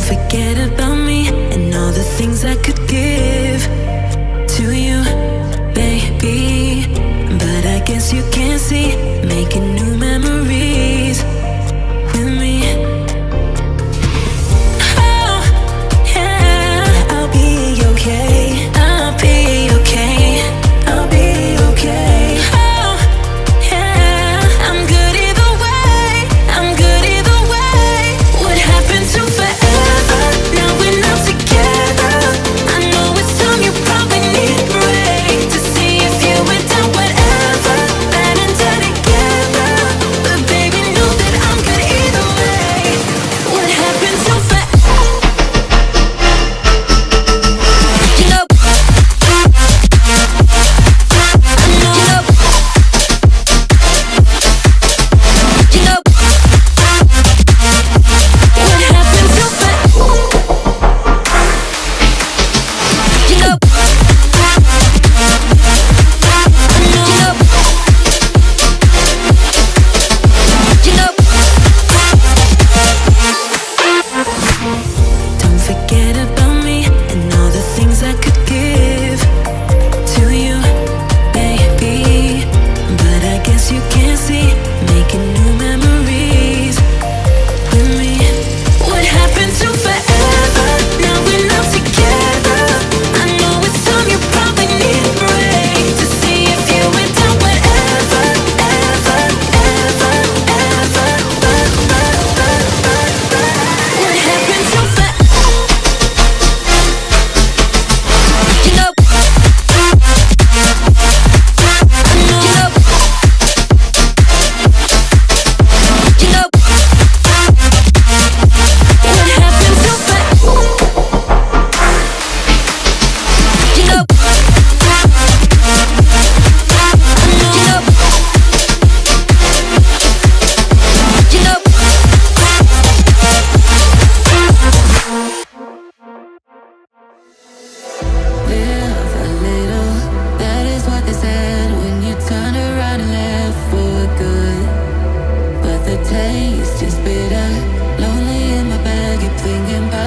forget about me and all the things I could give to you, baby. But I guess you can't see, making new memories with me. Oh, yeah, I'll be okay. I'll be okay. I'll be okay. Oh, yeah, I'm good either way. I'm good either way. What happened to forever? Now we're not together. I know it's time, you probably need a break to see if you were done whatever, bad and done together. But baby, know that I'm good either way. What happened to forever? You know, you know, what happened to forever? You know, don't forget about me and all the things I could give to you, baby. But I guess you can't see, making new memories with me. What happened to forever? Now we're not together. I know it's time, you probably need a break to see if you were done whatever, ever, ever, ever. What happened to forever? You know, you know, what happened to forever? You know, you know, live a little, that is what they said when you turned around and left for good. But the taste is bitter, lonely in my bed, keep thinking about